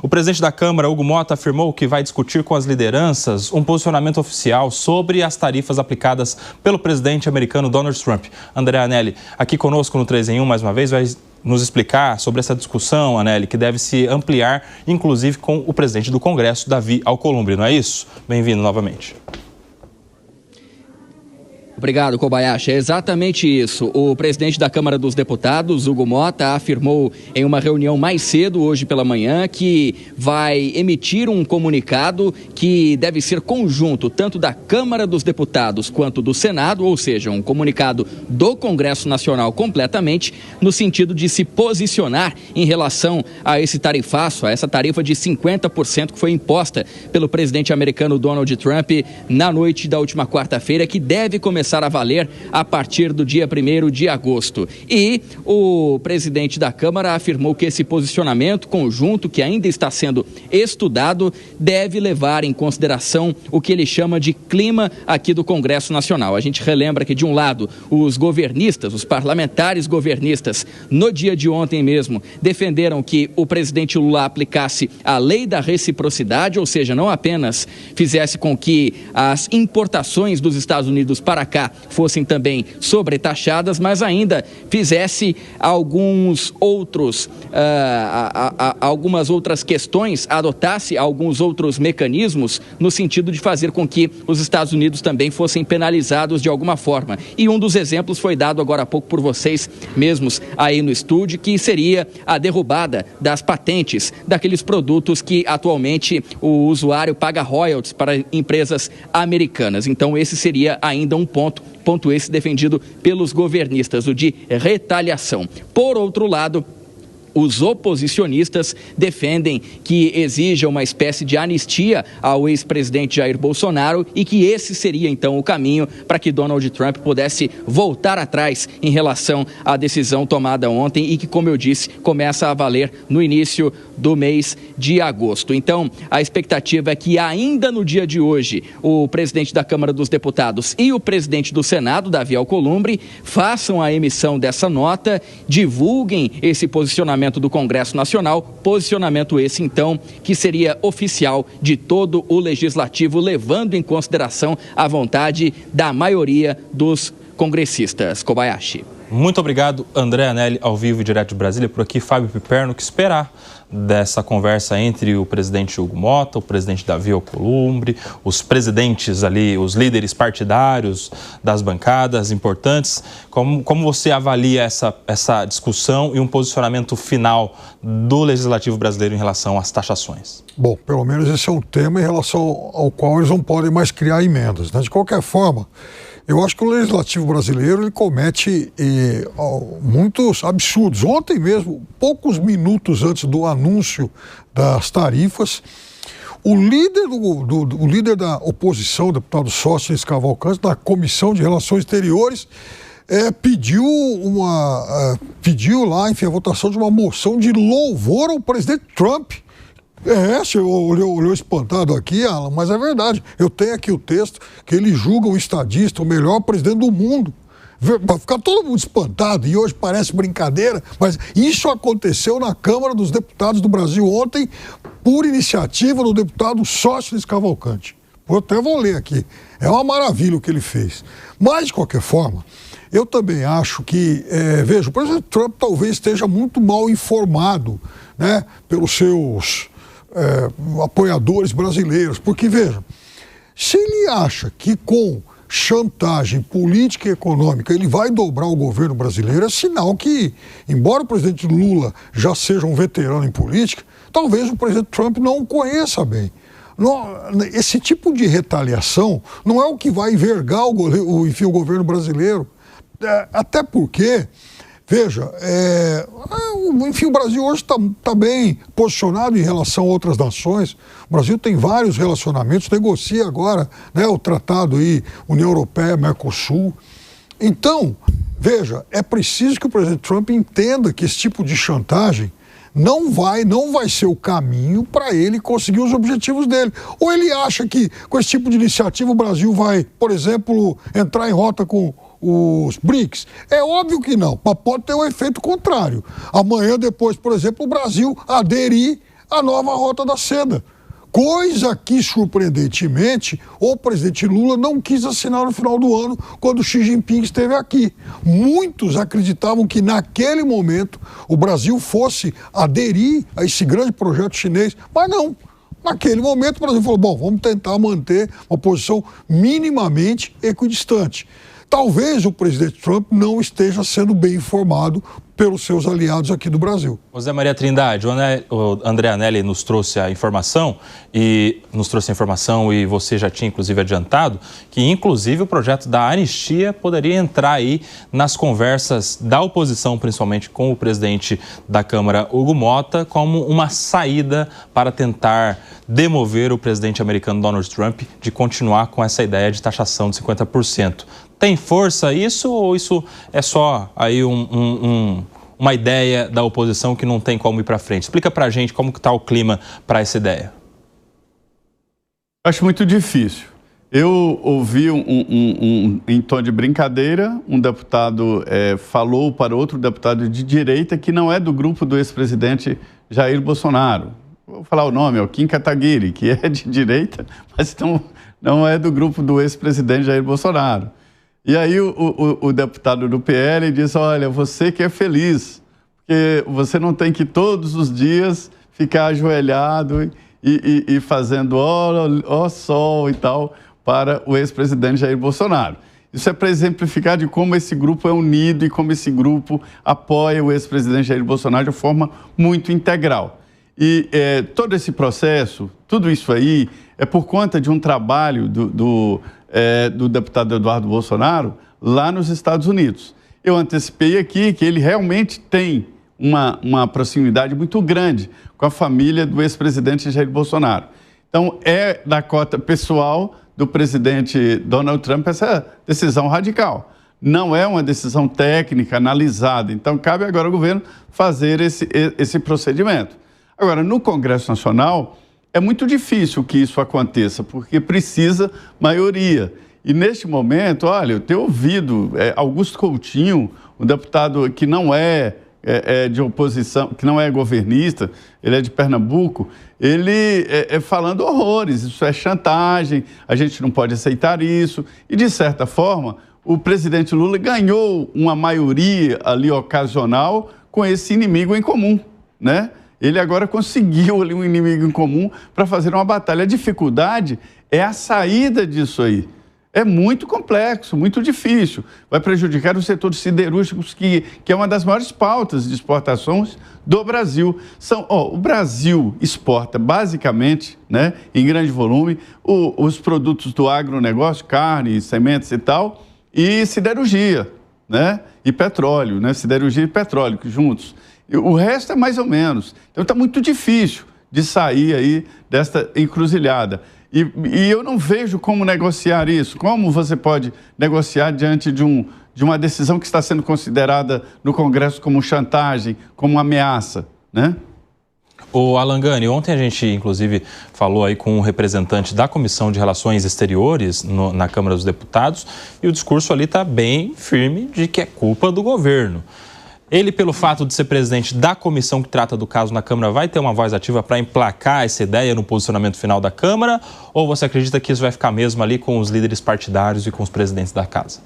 O presidente da Câmara, Hugo Motta, afirmou que vai discutir com as lideranças um posicionamento oficial sobre as tarifas aplicadas pelo presidente americano Donald Trump. André Anelli, aqui conosco no 3 em 1, mais uma vez, vai nos explicar sobre essa discussão, Anelli, que deve se ampliar, inclusive com o presidente do Congresso, Davi Alcolumbre, não é isso? Bem-vindo novamente. Obrigado, Kobayashi. É exatamente isso. O presidente da Câmara dos Deputados, Hugo Motta, afirmou em uma reunião mais cedo, hoje pela manhã, que vai emitir um comunicado que deve ser conjunto, tanto da Câmara dos Deputados quanto do Senado, ou seja, um comunicado do Congresso Nacional completamente, no sentido de se posicionar em relação a esse tarifaço, a essa tarifa de 50% que foi imposta pelo presidente americano Donald Trump na noite da última quarta-feira, que deve começar a valer a partir do dia 1º de agosto. E o presidente da Câmara afirmou que esse posicionamento conjunto, que ainda está sendo estudado, deve levar em consideração o que ele chama de clima aqui do Congresso Nacional. A gente relembra que, de um lado, os governistas, os parlamentares governistas, no dia de ontem mesmo, defenderam que o presidente Lula aplicasse a lei da reciprocidade, ou seja, não apenas fizesse com que as importações dos Estados Unidos para cá fossem também sobretaxadas, mas ainda fizesse algumas outras questões, adotasse alguns outros mecanismos no sentido de fazer com que os Estados Unidos também fossem penalizados de alguma forma. E um dos exemplos foi dado agora há pouco por vocês mesmos aí no estúdio, que seria a derrubada das patentes daqueles produtos que atualmente o usuário paga royalties para empresas americanas. Então esse seria ainda um ponto esse defendido pelos governistas, o de retaliação. Por outro lado, os oposicionistas defendem que exija uma espécie de anistia ao ex-presidente Jair Bolsonaro e que esse seria, então, o caminho para que Donald Trump pudesse voltar atrás em relação à decisão tomada ontem e que, como eu disse, começa a valer no início do mês de agosto. Então, a expectativa é que ainda no dia de hoje, o presidente da Câmara dos Deputados e o presidente do Senado, Davi Alcolumbre, façam a emissão dessa nota, divulguem esse posicionamento do Congresso Nacional, posicionamento esse, então, que seria oficial de todo o Legislativo, levando em consideração a vontade da maioria dos congressistas. Kobayashi. Muito obrigado, André Anelli, ao vivo e direto de Brasília. Por aqui, Fábio Piperno. O que esperar dessa conversa entre o presidente Hugo Motta, o presidente Davi Alcolumbre, os presidentes ali, os líderes partidários das bancadas importantes? Como você avalia essa discussão e um posicionamento final do Legislativo brasileiro em relação às taxações? Bom, pelo menos esse é um tema em relação ao qual eles não podem mais criar emendas, né? De qualquer forma, eu acho que o Legislativo brasileiro ele comete muitos absurdos. Ontem mesmo, poucos minutos antes do anúncio das tarifas, o líder da oposição, o deputado Sóstenes Cavalcante, da Comissão de Relações Exteriores, pediu lá, enfim, a votação de uma moção de louvor ao presidente Trump. Você olhou espantado aqui, Alan, mas é verdade. Eu tenho aqui o texto que ele julga o estadista, o melhor presidente do mundo. Vai ficar todo mundo espantado, e hoje parece brincadeira, mas isso aconteceu na Câmara dos Deputados do Brasil ontem, por iniciativa do deputado Sóstenes Cavalcante. Eu até vou ler aqui. É uma maravilha o que ele fez. Mas, de qualquer forma, eu também acho que, veja, o presidente Trump talvez esteja muito mal informado, né, pelos seus apoiadores brasileiros, porque, veja, se ele acha que com chantagem política e econômica ele vai dobrar o governo brasileiro, é sinal que, embora o presidente Lula já seja um veterano em política, talvez o presidente Trump não o conheça bem. Esse tipo de retaliação não é o que vai envergar o governo brasileiro, até porque, veja, enfim, o Brasil hoje está bem posicionado em relação a outras nações. O Brasil tem vários relacionamentos, negocia agora, né, o tratado aí, União Europeia, Mercosul. Então, veja, é preciso que o presidente Trump entenda que esse tipo de chantagem não vai ser o caminho para ele conseguir os objetivos dele. Ou ele acha que com esse tipo de iniciativa o Brasil vai, por exemplo, entrar em rota com os BRICS? É óbvio que não, mas pode ter um efeito contrário. Amanhã depois, por exemplo, o Brasil aderir a nova Rota da Seda. Coisa que, surpreendentemente, o presidente Lula não quis assinar no final do ano, quando Xi Jinping esteve aqui. Muitos acreditavam que, naquele momento, o Brasil fosse aderir a esse grande projeto chinês, mas não. Naquele momento, o Brasil falou, bom, vamos tentar manter uma posição minimamente equidistante. Talvez o presidente Trump não esteja sendo bem informado pelos seus aliados aqui do Brasil. José Maria Trindade, o André Anelli nos trouxe a informação e você já tinha inclusive adiantado que inclusive o projeto da anistia poderia entrar aí nas conversas da oposição, principalmente com o presidente da Câmara, Hugo Mota, como uma saída para tentar demover o presidente americano Donald Trump de continuar com essa ideia de taxação de 50%. Tem força isso ou isso é só aí uma ideia da oposição que não tem como ir para frente? Explica para a gente como que está o clima para essa ideia. Acho muito difícil. Eu ouvi em tom de brincadeira, um deputado falou para outro deputado de direita que não é do grupo do ex-presidente Jair Bolsonaro. Vou falar o nome, é o Kim Kataguiri, que é de direita, mas não é do grupo do ex-presidente Jair Bolsonaro. E aí o deputado do PL disse, olha, você que é feliz, porque você não tem que todos os dias ficar ajoelhado e fazendo ó sol e tal para o ex-presidente Jair Bolsonaro. Isso é para exemplificar de como esse grupo é unido e como esse grupo apoia o ex-presidente Jair Bolsonaro de forma muito integral. E todo esse processo, tudo isso aí, é por conta de um trabalho do deputado Eduardo Bolsonaro lá nos Estados Unidos. Eu antecipei aqui que ele realmente tem uma proximidade muito grande com a família do ex-presidente Jair Bolsonaro. Então, é da cota pessoal do presidente Donald Trump essa decisão radical. Não é uma decisão técnica, analisada. Então, cabe agora ao governo fazer esse procedimento. Agora, no Congresso Nacional, é muito difícil que isso aconteça, porque precisa maioria. E neste momento, olha, eu tenho ouvido Augusto Coutinho, um deputado que não é de oposição, que não é governista, ele é de Pernambuco, ele falando horrores, isso é chantagem, a gente não pode aceitar isso. E, de certa forma, o presidente Lula ganhou uma maioria ali ocasional com esse inimigo em comum, né? Ele agora conseguiu ali um inimigo em comum para fazer uma batalha. A dificuldade é a saída disso aí. É muito complexo, muito difícil. Vai prejudicar o setor de siderúrgicos, que é uma das maiores pautas de exportações do Brasil. O Brasil exporta basicamente, né, em grande volume, os produtos do agronegócio, carne, sementes e tal, e siderurgia, né, e petróleo, né, siderurgia e petróleo juntos. O resto é mais ou menos. Então está muito difícil de sair aí desta encruzilhada. E eu não vejo como negociar isso. Como você pode negociar diante de uma decisão que está sendo considerada no Congresso como chantagem, como ameaça, né? O Alan Gani, ontem a gente, inclusive, falou aí com um representante da Comissão de Relações Exteriores na Câmara dos Deputados e o discurso ali está bem firme de que é culpa do governo. Ele, pelo fato de ser presidente da comissão que trata do caso na Câmara, vai ter uma voz ativa para emplacar essa ideia no posicionamento final da Câmara? Ou você acredita que isso vai ficar mesmo ali com os líderes partidários e com os presidentes da casa?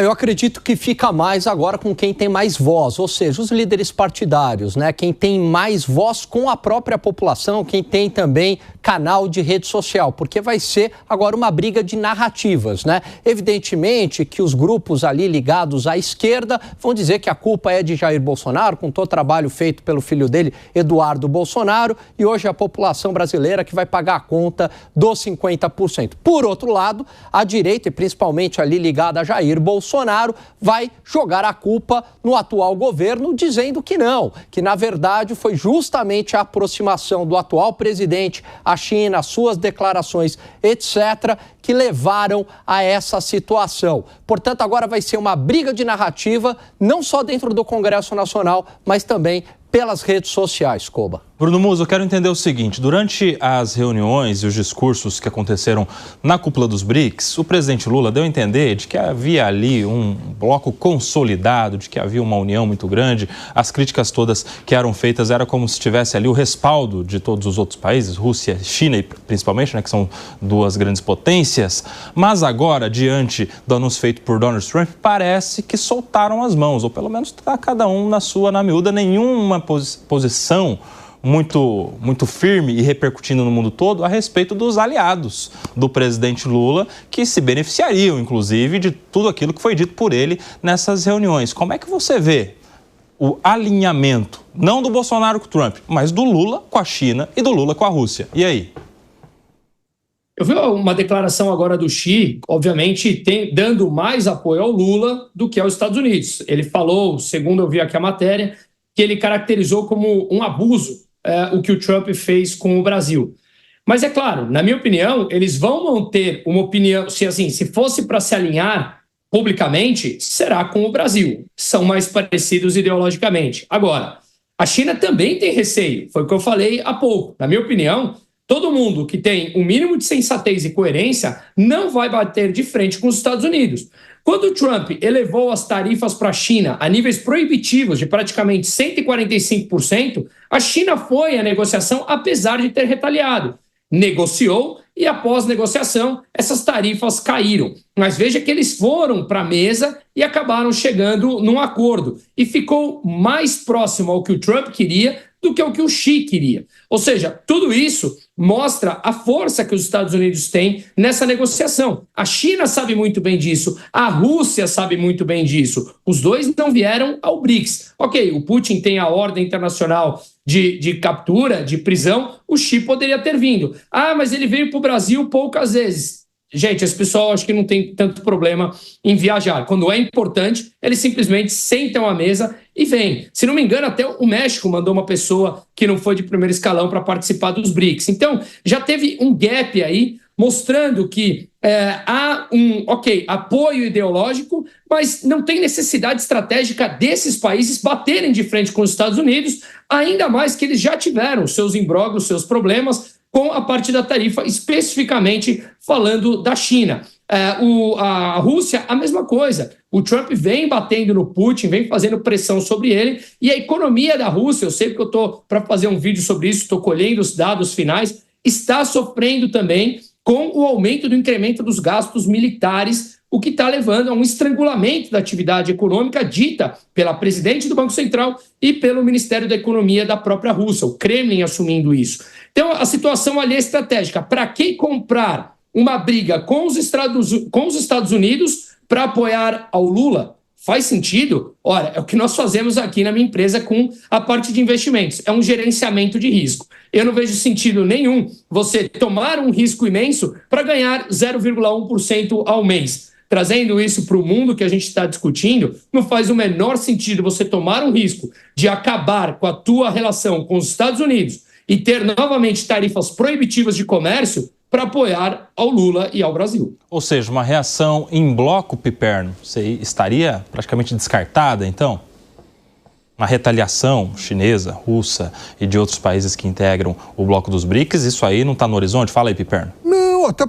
Eu acredito que fica mais agora com quem tem mais voz, ou seja, os líderes partidários, né? Quem tem mais voz com a própria população, quem tem também canal de rede social, porque vai ser agora uma briga de narrativas, né? Evidentemente que os grupos ali ligados à esquerda vão dizer que a culpa é de Jair Bolsonaro, com todo o trabalho feito pelo filho dele, Eduardo Bolsonaro, e hoje a população brasileira que vai pagar a conta dos 50%. Por outro lado, a direita, e principalmente ali ligada a Jair Bolsonaro, vai jogar a culpa no atual governo, dizendo que não, que na verdade foi justamente a aproximação do atual presidente à China, as suas declarações, etc., que levaram a essa situação. Portanto, agora vai ser uma briga de narrativa, não só dentro do Congresso Nacional, mas também pelas redes sociais, Coba. Bruno Musso, eu quero entender o seguinte, durante as reuniões e os discursos que aconteceram na cúpula dos BRICS, o presidente Lula deu a entender de que havia ali um bloco consolidado, de que havia uma união muito grande, as críticas todas que eram feitas era como se tivesse ali o respaldo de todos os outros países, Rússia e China principalmente, né, que são duas grandes potências, mas agora, diante do anúncio feito por Donald Trump, parece que soltaram as mãos, ou pelo menos está cada um na miúda, nenhuma posição muito firme e repercutindo no mundo todo a respeito dos aliados do presidente Lula, que se beneficiariam, inclusive, de tudo aquilo que foi dito por ele nessas reuniões. Como é que você vê o alinhamento, não do Bolsonaro com o Trump, mas do Lula com a China e do Lula com a Rússia? E aí? Eu vi uma declaração agora do Xi, obviamente, dando mais apoio ao Lula do que aos Estados Unidos. Ele falou, segundo eu vi aqui a matéria, que ele caracterizou como um abuso o que o Trump fez com o Brasil. Mas é claro, na minha opinião, eles vão manter uma opinião, se fosse para se alinhar publicamente, será com o Brasil. São mais parecidos ideologicamente. Agora, a China também tem receio, foi o que eu falei há pouco. Na minha opinião, todo mundo que tem um mínimo de sensatez e coerência não vai bater de frente com os Estados Unidos. Quando o Trump elevou as tarifas para a China a níveis proibitivos de praticamente 145%, a China foi à negociação apesar de ter retaliado. Negociou e, após negociação, essas tarifas caíram. Mas veja que eles foram para a mesa e acabaram chegando num acordo. E ficou mais próximo ao que o Trump queria do que o que o Xi queria. Ou seja, tudo isso mostra a força que os Estados Unidos têm nessa negociação. A China sabe muito bem disso, a Rússia sabe muito bem disso. Os dois não vieram ao BRICS. Ok, o Putin tem a ordem internacional de captura, de prisão, o Xi poderia ter vindo. Ah, mas ele veio para o Brasil poucas vezes. Gente, esse pessoal acho que não tem tanto problema em viajar. Quando é importante, eles simplesmente sentam à mesa e vêm. Se não me engano, até o México mandou uma pessoa que não foi de primeiro escalão para participar dos BRICS. Então, já teve um gap aí, mostrando que há apoio ideológico, mas não tem necessidade estratégica desses países baterem de frente com os Estados Unidos, ainda mais que eles já tiveram seus imbróglios, seus problemas, com a parte da tarifa, especificamente falando da China. A Rússia, a mesma coisa. O Trump vem batendo no Putin, vem fazendo pressão sobre ele, e a economia da Rússia, eu sei porque eu estou para fazer um vídeo sobre isso, estou colhendo os dados finais, está sofrendo também com o aumento do incremento dos gastos militares, o que está levando a um estrangulamento da atividade econômica dita pela presidente do Banco Central e pelo Ministério da Economia da própria Rússia, o Kremlin assumindo isso. Então, a situação ali é estratégica. Para que comprar uma briga com os Estados Unidos para apoiar ao Lula? Faz sentido? Ora, é o que nós fazemos aqui na minha empresa com a parte de investimentos. É um gerenciamento de risco. Eu não vejo sentido nenhum você tomar um risco imenso para ganhar 0,1% ao mês. Trazendo isso para o mundo que a gente está discutindo, não faz o menor sentido você tomar um risco de acabar com a tua relação com os Estados Unidos e ter novamente tarifas proibitivas de comércio para apoiar ao Lula e ao Brasil. Ou seja, uma reação em bloco, Piperno, você estaria praticamente descartada, então? Uma retaliação chinesa, russa e de outros países que integram o bloco dos BRICS, isso aí não está no horizonte? Fala aí, Piperno. Não, até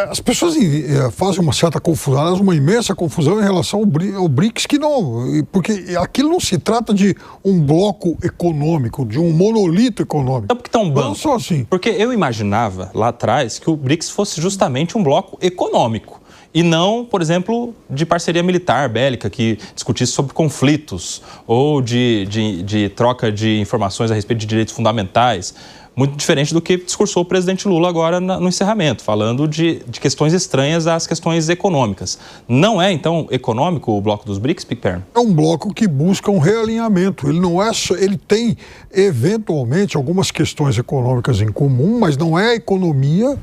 as pessoas fazem uma certa confusão, uma imensa confusão em relação ao BRICS, que não, porque aquilo não se trata de um bloco econômico, de um monolito econômico. Então por que está um banco? Não só assim. Porque eu imaginava lá atrás que o BRICS fosse justamente um bloco econômico. E não, por exemplo, de parceria militar, bélica, que discutisse sobre conflitos ou de troca de informações a respeito de direitos fundamentais. Muito diferente do que discursou o presidente Lula agora no encerramento, falando de questões estranhas às questões econômicas. Não é, então, econômico o bloco dos BRICS, Piperno? É um bloco que busca um realinhamento. Ele não é só, ele tem, eventualmente, algumas questões econômicas em comum, mas não é a economia.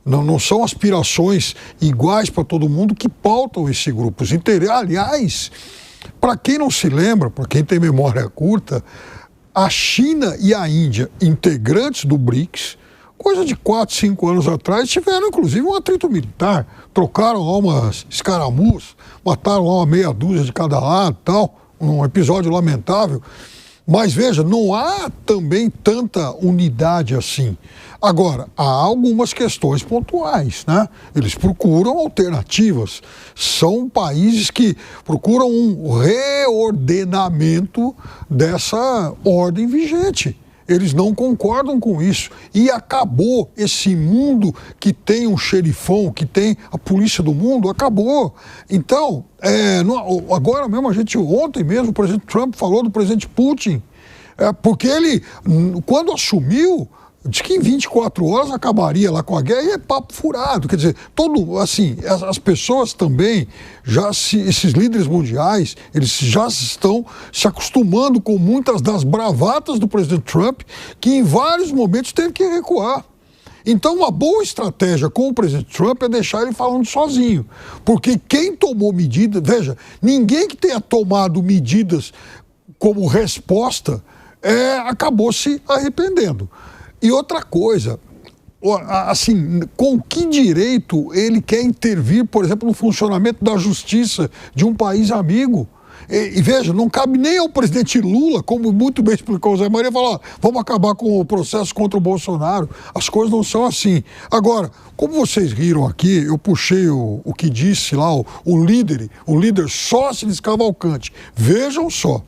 Não são aspirações iguais para todo mundo que pautam esse grupo. Aliás, para quem não se lembra, para quem tem memória curta, a China e a Índia, integrantes do BRICS, coisa de 4, 5 anos atrás, tiveram inclusive um atrito militar, trocaram lá umas escaramuças, mataram lá uma meia dúzia de cada lado e tal, um episódio lamentável. Mas veja, não há também tanta unidade assim. Agora, há algumas questões pontuais, né? Eles procuram alternativas. São países que procuram um reordenamento dessa ordem vigente. Eles não concordam com isso. E acabou esse mundo que tem um xerifão, que tem a polícia do mundo, acabou. Então, agora mesmo, ontem mesmo, o presidente Trump falou do presidente Putin, porque ele, quando assumiu, diz que em 24 horas acabaria lá com a guerra, e é papo furado. Quer dizer, as pessoas também, esses líderes mundiais, eles já estão se acostumando com muitas das bravatas do presidente Trump, que em vários momentos teve que recuar. Então, uma boa estratégia com o presidente Trump é deixar ele falando sozinho. Porque quem tomou medidas, veja, ninguém que tenha tomado medidas como resposta acabou se arrependendo. E outra coisa, assim, com que direito ele quer intervir, por exemplo, no funcionamento da justiça de um país amigo? E veja, não cabe nem ao presidente Lula, como muito bem explicou o Zé Maria, falar, vamos acabar com o processo contra o Bolsonaro. As coisas não são assim. Agora, como vocês riram aqui, eu puxei o que disse lá o líder Sóstenes Cavalcanti. Vejam só.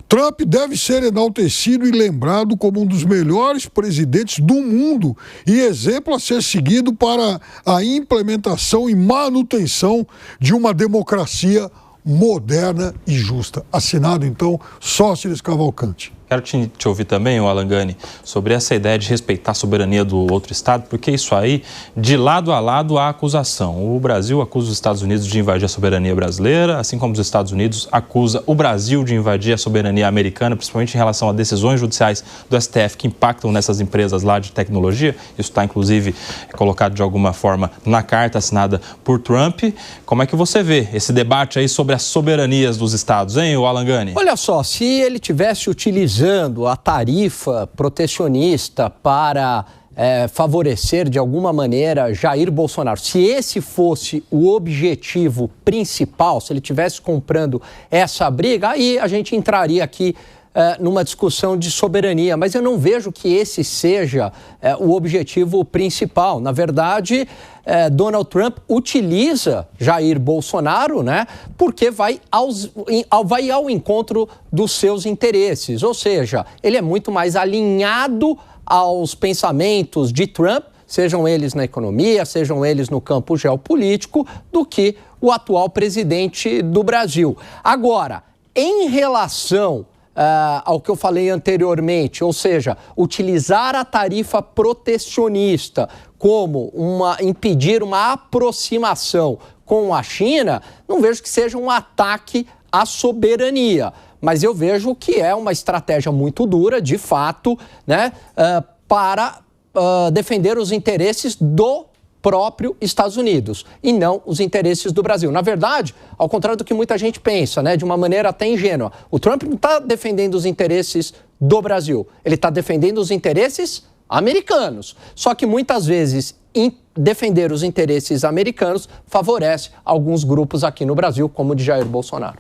Trump deve ser enaltecido e lembrado como um dos melhores presidentes do mundo e exemplo a ser seguido para a implementação e manutenção de uma democracia moderna e justa. Assinado, então, Sóstenes Cavalcanti. Quero te ouvir também, Alan Gani, sobre essa ideia de respeitar a soberania do outro Estado, porque isso aí, de lado a lado, há acusação. O Brasil acusa os Estados Unidos de invadir a soberania brasileira, assim como os Estados Unidos acusa o Brasil de invadir a soberania americana, principalmente em relação a decisões judiciais do STF que impactam nessas empresas lá de tecnologia. Isso está, inclusive, colocado de alguma forma na carta assinada por Trump. Como é que você vê esse debate aí sobre as soberanias dos Estados, hein, Alan Gani? Olha só, se ele tivesse utilizando a tarifa protecionista para favorecer de alguma maneira Jair Bolsonaro, se esse fosse o objetivo principal, se ele estivesse comprando essa briga, aí a gente entraria aqui numa discussão de soberania, mas eu não vejo que esse seja o objetivo principal. Na verdade, Donald Trump utiliza Jair Bolsonaro, né, porque vai ao encontro dos seus interesses, ou seja, ele é muito mais alinhado aos pensamentos de Trump, sejam eles na economia, sejam eles no campo geopolítico, do que o atual presidente do Brasil. Agora, em relação ao que eu falei anteriormente, ou seja, utilizar a tarifa protecionista como impedir uma aproximação com a China, não vejo que seja um ataque à soberania, mas eu vejo que é uma estratégia muito dura, de fato, né, para defender os interesses do próprio Estados Unidos e não os interesses do Brasil. Na verdade, ao contrário do que muita gente pensa, né, de uma maneira até ingênua, o Trump não está defendendo os interesses do Brasil, ele está defendendo os interesses americanos. Só que muitas vezes defender os interesses americanos favorece alguns grupos aqui no Brasil, como o de Jair Bolsonaro.